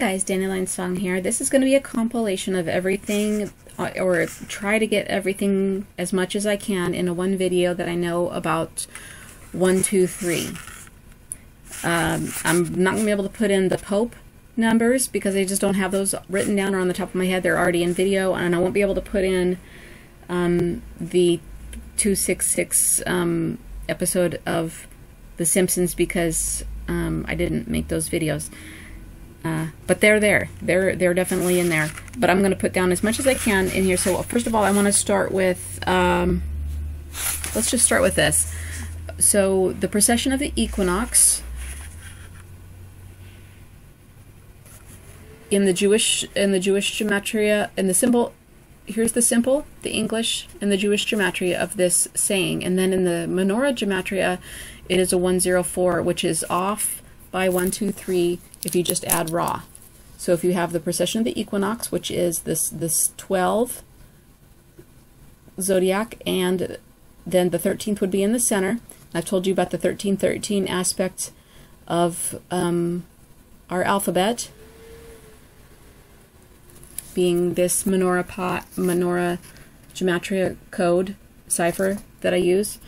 guys, Dandelion Song here. This is going to be a compilation of everything, or try to get everything as much as I can in a one video that I know about 1, 2, 3. I'm not going to be able to put in the Pope numbers because I just don't have those written down or on the top of my head. They're already in video, and I won't be able to put in the 266 episode of The Simpsons because I didn't make those videos. But they're there. They're definitely in there. But I'm going to put down as much as I can in here. So first of all, I want to start with, let's just start with this. So the precession of the equinox in the Jewish gematria, and the symbol, here's the symbol, the English and the Jewish gematria of this saying. And then in the menorah gematria, it is a 104, which is off by 1, 2, 3 if you just add Ra. So if you have the precession of the equinox, which is this 12 zodiac, and then the 13th would be in the center. I've told you about the 1313 aspect of our alphabet, being this menorah gematria code cipher that I use.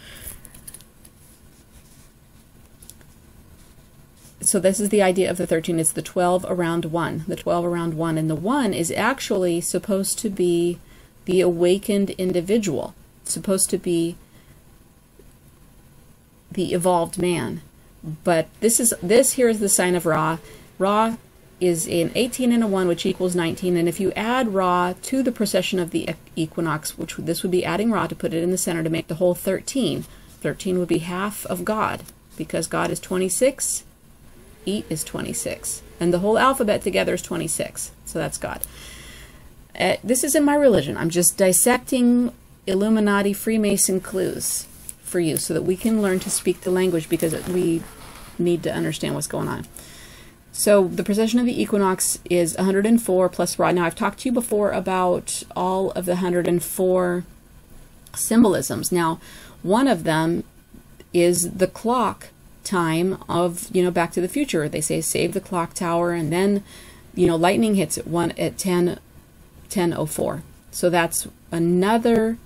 So this is the idea of the 13. It's the 12 around 1. The 12 around 1. And the 1 is actually supposed to be the awakened individual. It's supposed to be the evolved man. But this here is the sign of Ra. Ra is an 18 and a 1, which equals 19. And if you add Ra to the precession of the equinox, which this would be adding Ra to put it in the center to make the whole 13. 13 would be half of God, because God is 26. Eat is 26, and the whole alphabet together is 26, so that's God. This isn't my religion. I'm just dissecting Illuminati Freemason clues for you so that we can learn to speak the language, because we need to understand what's going on. So the precession of the equinox is 104 plus Ra. Now I've talked to you before about all of the 104 symbolisms. Now one of them is the clock time of, Back to the Future. They say save the clock tower, and then lightning hits at 10:04. So that's another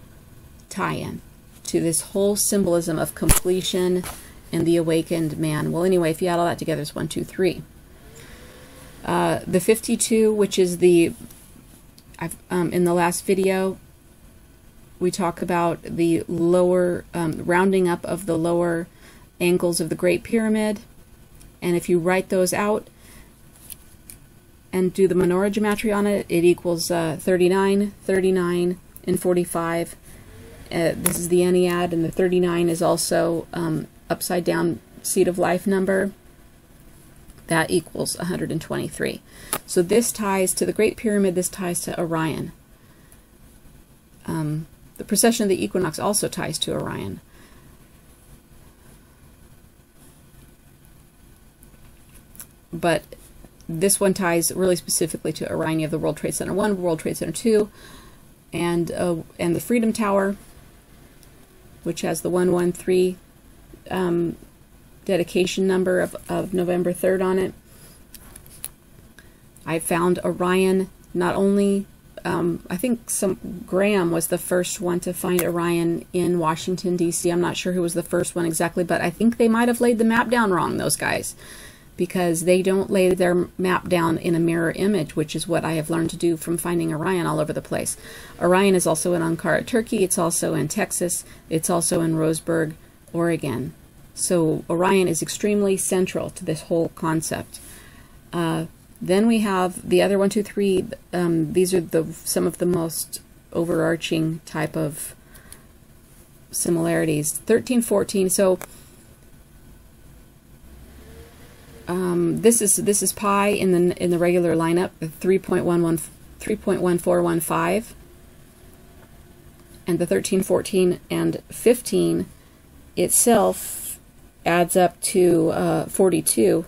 tie-in to this whole symbolism of completion and the awakened man. Well, anyway, if you add all that together, it's 1, 2, 3. The 52, which is the in the last video we talk about the lower rounding up of the lower angles of the Great Pyramid, and if you write those out and do the menorah gematria on it, it equals 39, 39, and 45. This is the Ennead, and the 39 is also upside down seed of life number. That equals 123. So this ties to the Great Pyramid, this ties to Orion. The precession of the equinox also ties to Orion. But this one ties really specifically to Orion. You have the World Trade Center 1, World Trade Center 2, and the Freedom Tower, which has the 113 dedication number of November 3rd on it. I found Orion, not only, I think Graham was the first one to find Orion in Washington, D.C. I'm not sure who was the first one exactly, but I think they might have laid the map down wrong, those guys, because they don't lay their map down in a mirror image, which is what I have learned to do from finding Orion all over the place. Orion is also in Ankara, Turkey. It's also in Texas. It's also in Roseburg, Oregon. So Orion is extremely central to this whole concept. Then we have the other 1, 2, 3. These are some of the most overarching type of similarities. 13, 14. So this is pi in the regular lineup, 3.1415, and the 13, 14, and 15 itself adds up to 42,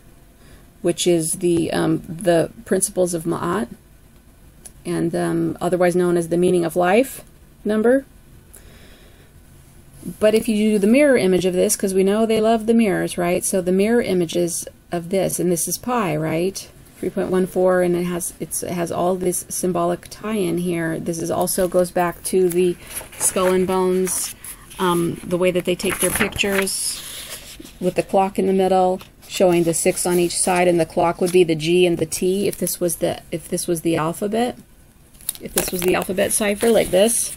which is the principles of Ma'at, and otherwise known as the meaning of life number. But if you do the mirror image of this, because we know they love the mirrors, right? So the mirror images of this, and this is pi, right? 3.14, and it has all this symbolic tie-in here. This is also goes back to the Skull and Bones, the way that they take their pictures with the clock in the middle, showing the 6 on each side, and the clock would be the G and the T if this was the alphabet. If this was the alphabet cipher, like this.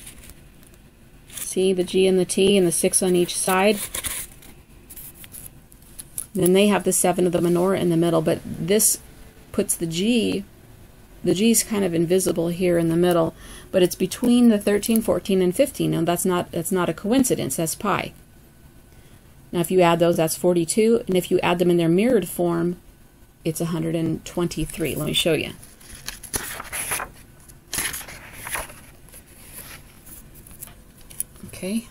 See the G and the T and the 6 on each side. Then they have the 7 of the menorah in the middle, but this puts the G. The G is kind of invisible here in the middle, but it's between the 13, 14, and 15. Now that's not a coincidence. That's pi. Now if you add those, that's 42, and if you add them in their mirrored form, it's 123. Let me show you. Okay.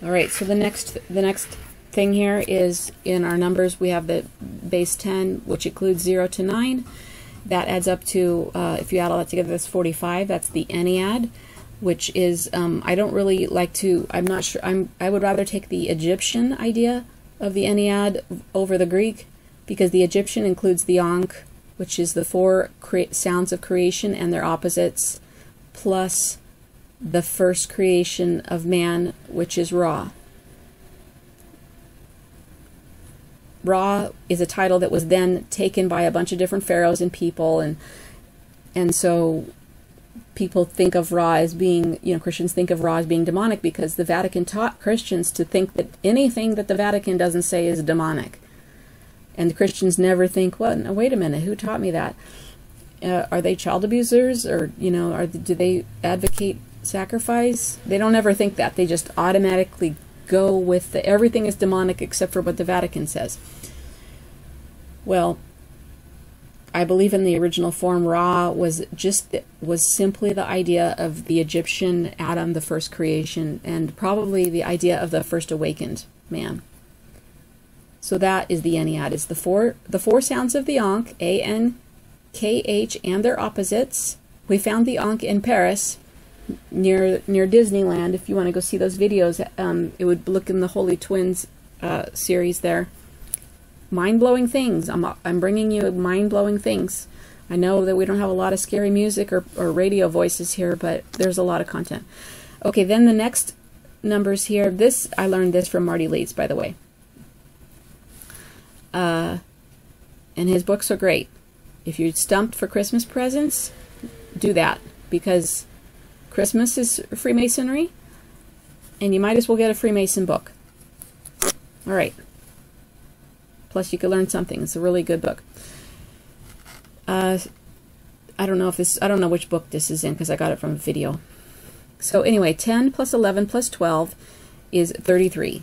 All right, so the next thing here is in our numbers we have the base 10, which includes 0 to 9. That adds up to, if you add all that together, that's 45. That's the Ennead, which is, I don't really like to, I'm not sure, I would rather take the Egyptian idea of the Ennead over the Greek, because the Egyptian includes the Ankh, which is the 4 sounds of creation and their opposites, plus the first creation of man, which is Ra. Ra is a title that was then taken by a bunch of different pharaohs and people, and so people think of Ra as being, Christians think of Ra as being demonic, because the Vatican taught Christians to think that anything that the Vatican doesn't say is demonic. And the Christians never think, well, no, wait a minute, who taught me that? Are they child abusers, or do they advocate sacrifice? They don't ever think that. They just automatically go with everything is demonic except for what the Vatican says. Well, I believe in the original form, Ra was simply the idea of the Egyptian Adam, the first creation, and probably the idea of the first awakened man. So that is the Ennead. It's the four sounds of the Ankh, A, N, K, H, and their opposites. We found the Ankh in Paris, near Disneyland. If you want to go see those videos, it would look in the Holy Twins series there. Mind-blowing things. I'm bringing you mind-blowing things. I know that we don't have a lot of scary music or radio voices here, but there's a lot of content. Okay, then the next numbers here. I learned this from Marty Leeds, by the way. And his books are great. If you're stumped for Christmas presents, do that, because Christmas is Freemasonry, and you might as well get a Freemason book. All right. Plus, you could learn something. It's a really good book. I don't know which book this is in, because I got it from a video. So anyway, 10 plus 11 plus 12 is 33.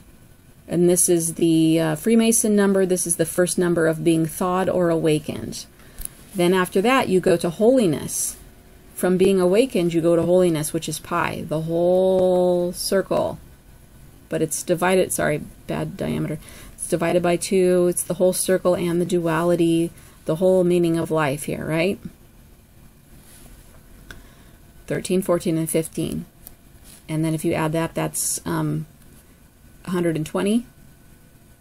And this is the Freemason number. This is the first number of being thawed or awakened. Then after that, you go to holiness. From being awakened, you go to holiness, which is pi, the whole circle. But it's divided, sorry, bad diameter. It's divided by 2. It's the whole circle and the duality, the whole meaning of life here, right? 13, 14, and 15. And then if you add that, that's 120.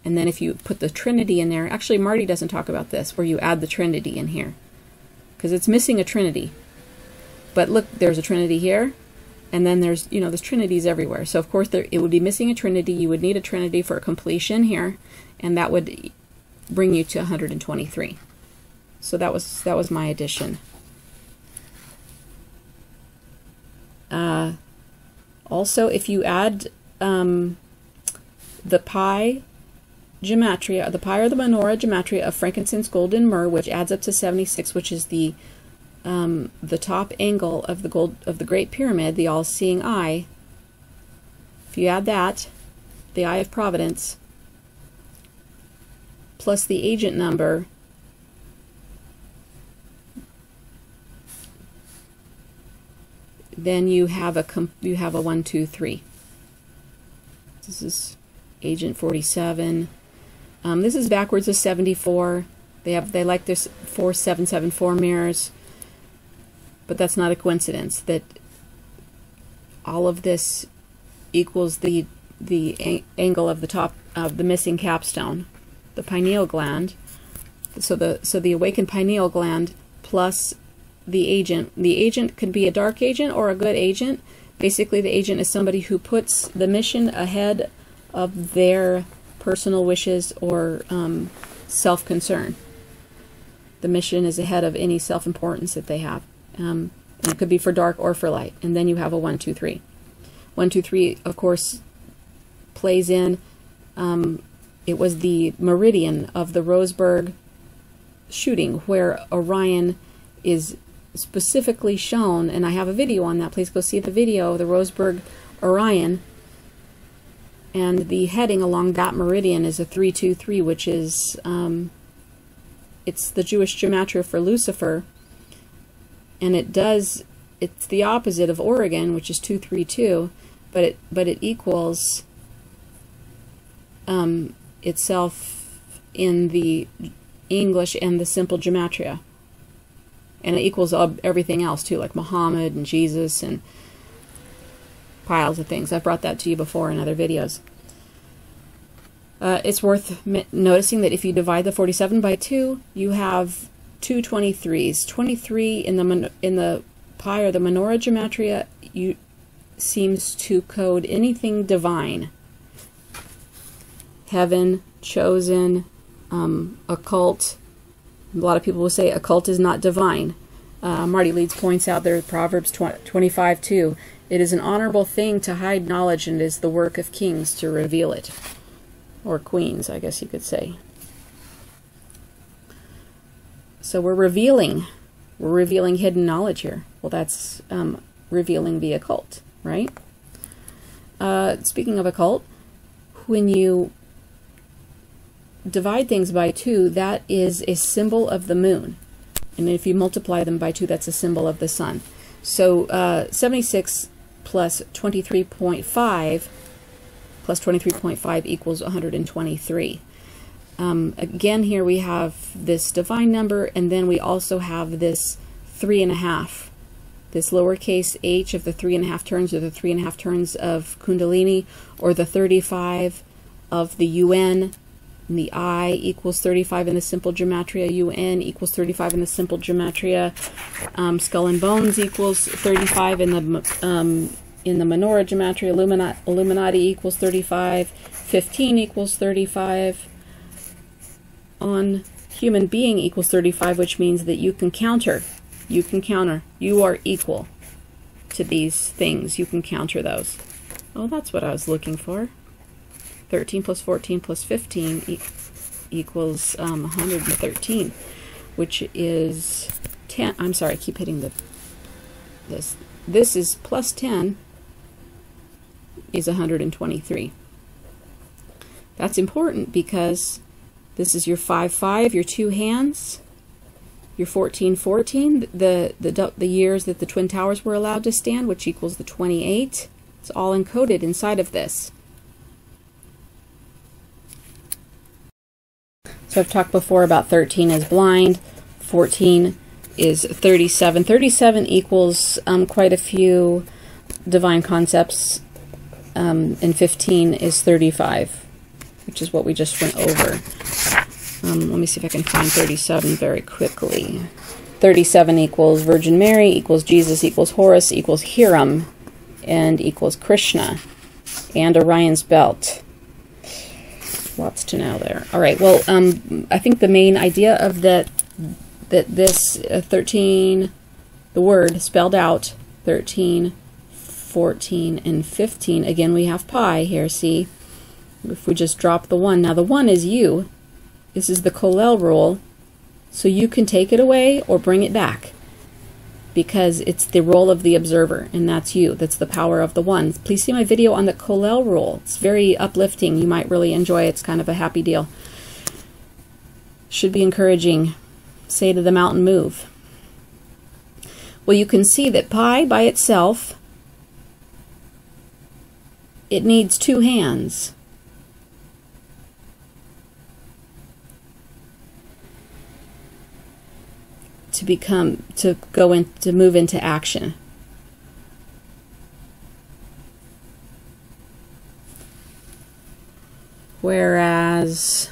And then if you put the Trinity in there, actually Marty doesn't talk about this, where you add the Trinity in here, because it's missing a Trinity. But look, there's a Trinity here, and then there's Trinities everywhere. So of course it would be missing a Trinity. You would need a Trinity for completion here, and that would bring you to 123. So that was my addition. Also, if you add the pi gematria, the pi or the menorah gematria of frankincense, gold, and myrrh, which adds up to 76, which is the top angle of the Great Pyramid, the all-seeing eye. If you add that, the eye of providence, plus the agent number, then you have a 1, 2, 3. This is agent 47. This is backwards of 74. They like this 4774 mirrors, but that's not a coincidence. That all of this equals the angle of the top of the missing capstone. the pineal gland. So the awakened pineal gland plus the agent. The agent could be a dark agent or a good agent. Basically, the agent is somebody who puts the mission ahead of their personal wishes or self-concern. The mission is ahead of any self-importance that they have. And it could be for dark or for light. And then you have a 1, 2, 3. 1, 2, 3, of course, plays in. It was the meridian of the Roseburg shooting where Orion is specifically shown, and I have a video on that. Please go see the video, the Roseburg Orion, and the heading along that meridian is a 323, which is it's the Jewish gematria for Lucifer, and it's the opposite of Oregon, which is 232, but it equals itself in the English and the simple gematria. And it equals everything else too, like Muhammad and Jesus and piles of things. I've brought that to you before in other videos. It's worth noticing that if you divide the 47 by 2, you have two 23s. 23 in the pi or the menorah gematria seems to code anything divine. Heaven, chosen, occult. A lot of people will say occult is not divine. Marty Leeds points out there, Proverbs 25:2. It is an honorable thing to hide knowledge, and it is the work of kings to reveal it. Or queens, I guess you could say. So we're revealing hidden knowledge here. Well, that's revealing the occult, right? Speaking of occult, when you divide things by 2, that is a symbol of the moon. And if you multiply them by 2, that's a symbol of the sun. So 76 plus 23.5 plus 23.5 equals 123. Again, here we have this divine number, and then we also have this 3.5. This lowercase h of the 3.5 turns, or the 3.5 turns of Kundalini, or the 35 of the UN. And the I equals 35 in the simple gematria. UN equals 35 in the simple gematria. Skull and bones equals 35 in the menorah gematria. Illuminati equals 35. 15 equals 35. On human being equals 35, which means that you can counter. You can counter. You are equal to these things. You can counter those. Oh, that's what I was looking for. 13 plus 14 plus 15 equals 113, which is 10. I'm sorry, I keep hitting this. This is plus 10 is 123. That's important because this is your 5-5, your 2 hands, your 14-14, the years that the Twin Towers were allowed to stand, which equals the 28. It's all encoded inside of this. So I've talked before about 13 is blind, 14 is 37. 37 equals quite a few divine concepts, and 15 is 35, which is what we just went over. Let me see if I can find 37 very quickly. 37 equals Virgin Mary, equals Jesus, equals Horus, equals Hiram, and equals Krishna, and Orion's belt. Lots to know there. All right, well, I think the main idea of that this 13, the word spelled out, 13, 14, and 15, again, we have pi here, see? If we just drop the 1. Now, the 1 is you. This is the Kollel rule, so you can take it away or bring it back, because it's the role of the observer, and that's you. That's the power of the 1. Please see my video on the Kollel rule. It's very uplifting. You might really enjoy it. It's kind of a happy deal. Should be encouraging. Say to the mountain, move. Well, you can see that pi by itself, it needs 2 hands. To move into action. Whereas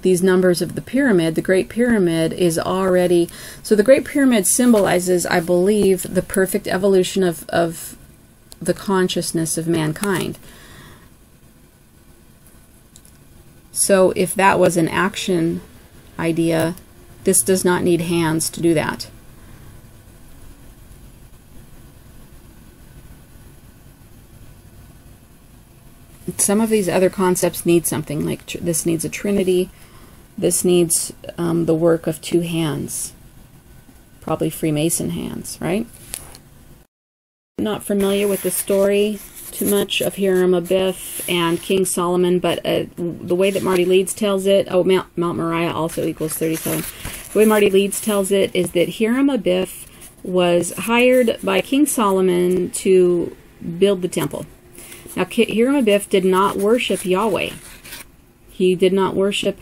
these numbers of the pyramid, the Great Pyramid is already, so the Great Pyramid symbolizes, I believe, the perfect evolution of the consciousness of mankind. So if that was an action idea, this does not need hands to do that. Some of these other concepts need something, like this needs a trinity, this needs the work of two hands, probably Freemason hands, right? Not familiar with the story too much of Hiram Abiff and King Solomon, but the way that Marty Leeds tells it, oh, Mount Moriah also equals 37. The way Marty Leeds tells it is that Hiram Abiff was hired by King Solomon to build the temple. Now, Hiram Abiff did not worship Yahweh. He did not worship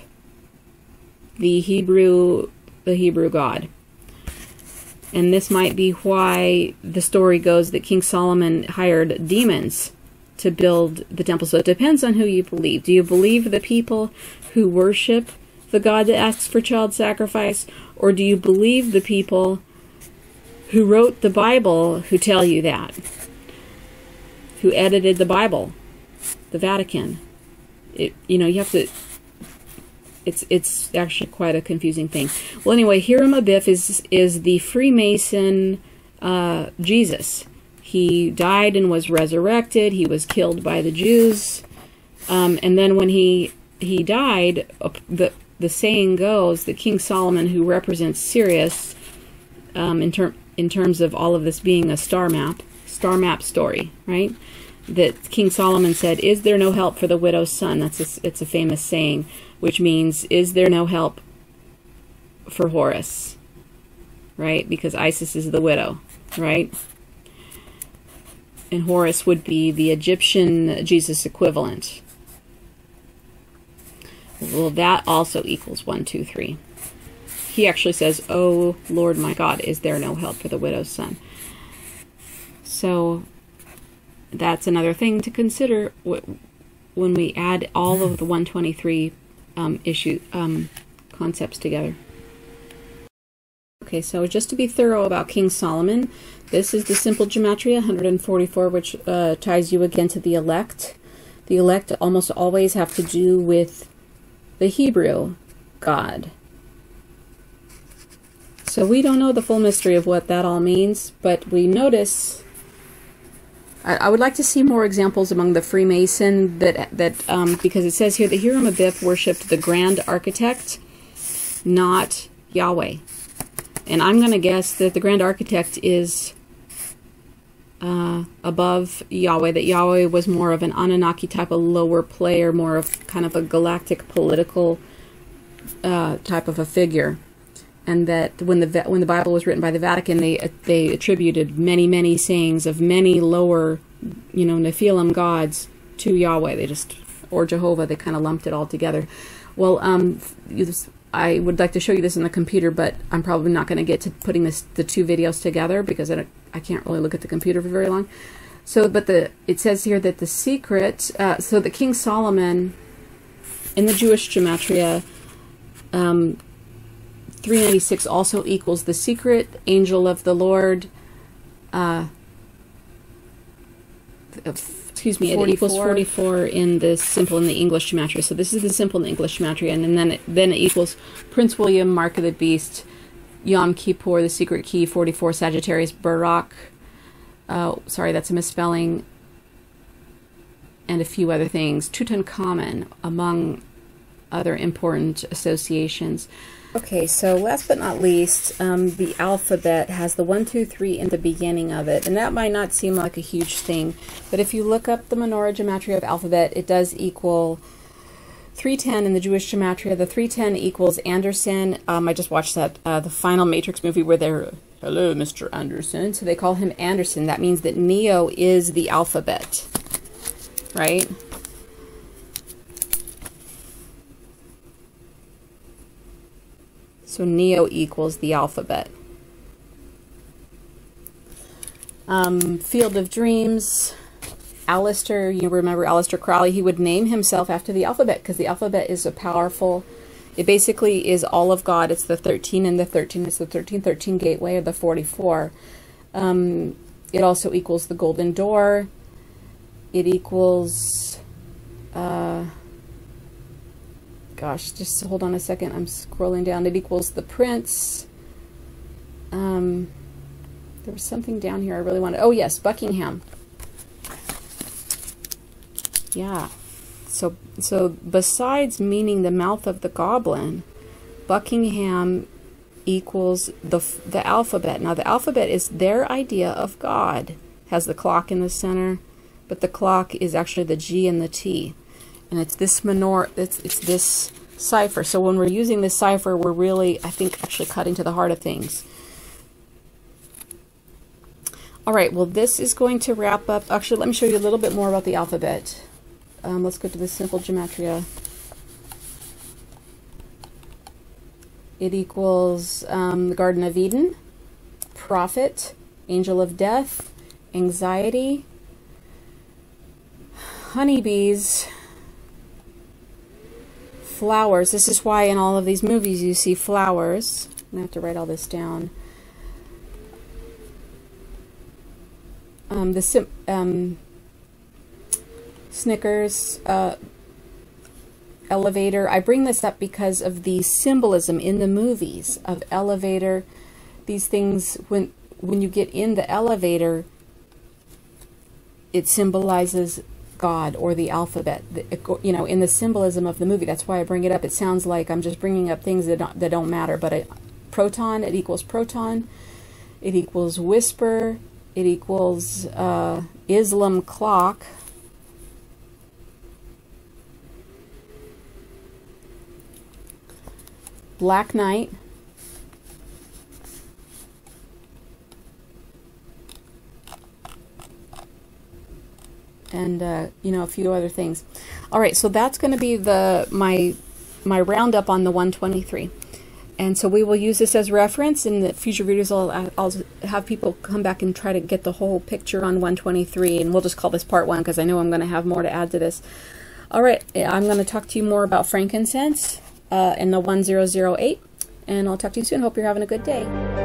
the Hebrew God. And this might be why the story goes that King Solomon hired demons to build the temple. So it depends on who you believe. Do you believe the people who worship the God that asks for child sacrifice? Or do you believe the people who wrote the Bible who tell you that? Who edited the Bible, the Vatican? You know, you have to, it's actually quite a confusing thing. Well, anyway, Hiram Abiff is the Freemason Jesus. He died and was resurrected. He was killed by the Jews. And then when he died, the saying goes that King Solomon, who represents Sirius, in terms of all of this being a star map story, right? That King Solomon said, "Is there no help for the widow's son?" It's a famous saying, which means, is there no help for Horus, right? Because Isis is the widow, right? And Horus would be the Egyptian Jesus equivalent. Well, that also equals 1, 2, 3. He actually says, "Oh Lord my God, is there no help for the widow's son?" So that's another thing to consider when we add all of the 123 concepts together. Okay, so just to be thorough about King Solomon, this is the simple gematria 144, which ties you again to the elect. The elect almost always have to do with the Hebrew God. So we don't know the full mystery of what that all means, but we notice. I would like to see more examples among the Freemason because it says here that Hiram Abiff worshipped the grand architect, not Yahweh. And I'm going to guess that the grand architect is above Yahweh, that Yahweh was more of an Anunnaki type of lower player, more of kind of a galactic political type of a figure. And that when the Bible was written by the Vatican, they attributed many sayings of many lower, Nephilim gods to Yahweh. Or Jehovah. They kind of lumped it all together. Well, I would like to show you this in the computer, but I'm probably not going to get to putting the two videos together because I can't really look at the computer for very long. So, but it says here that the secret. So the King Solomon, in the Jewish gematria. 396 also equals the secret angel of the Lord. Excuse me, it equals 44 in the simple in the English gematria. So this is the simple in the English gematria, and then it equals Prince William, Mark of the Beast, Yom Kippur, the secret key, 44 Sagittarius, Barak. Sorry, that's a misspelling, and a few other things. Tutankhamun, among other important associations. Okay, so last but not least, the alphabet has the 1, 2, 3 in the beginning of it, and that might not seem like a huge thing, but if you look up the menorah gematria of alphabet, it does equal 310 in the Jewish gematria. The 310 equals Anderson. I just watched that the final Matrix movie where they're, "Hello, Mr. Anderson," so they call him Anderson. That means that Neo is the alphabet, right? So Neo equals the alphabet. Field of Dreams, Aleister, you remember Aleister Crowley, he would name himself after the alphabet because the alphabet is a powerful It basically is all of God. It's the 13 and the 13. It's the 1313 gateway, or the 44. It also equals the golden door. It equals, gosh, just hold on a second. I'm scrolling down. It equals the prince. There was something down here I really wanted. Oh, yes, Buckingham. Yeah. So besides meaning the mouth of the goblin, Buckingham equals the alphabet. Now, the alphabet is their idea of God. Has the clock in the center, but the clock is actually the G and the T. And it's this it's this cipher. So when we're using this cipher, we're really, I think, actually cutting to the heart of things. All right, well, this is going to wrap up. Actually, let me show you a little bit more about the alphabet. Let's go to the simple gematria. It equals the Garden of Eden, prophet, angel of death, anxiety, honeybees, flowers. This is why in all of these movies you see flowers. I'm going to have to write all this down. Snickers, elevator. I bring this up because of the symbolism in the movies of elevator. These things, when you get in the elevator, it symbolizes God or the alphabet. You know, in the symbolism of the movie. That's why I bring it up. It sounds like I'm just bringing up things that don't matter. But proton, it equals proton. It equals whisper. It equals Islam clock. Black Knight. And you know, a few other things. All right, so that's going to be my roundup on the 123. And so we will use this as reference. In the future videos, I'll have people come back and try to get the whole picture on 123, and we'll just call this part 1 because I know I'm going to have more to add to this. All right, I'm going to talk to you more about frankincense in the 1008, and I'll talk to you soon. Hope you're having a good day.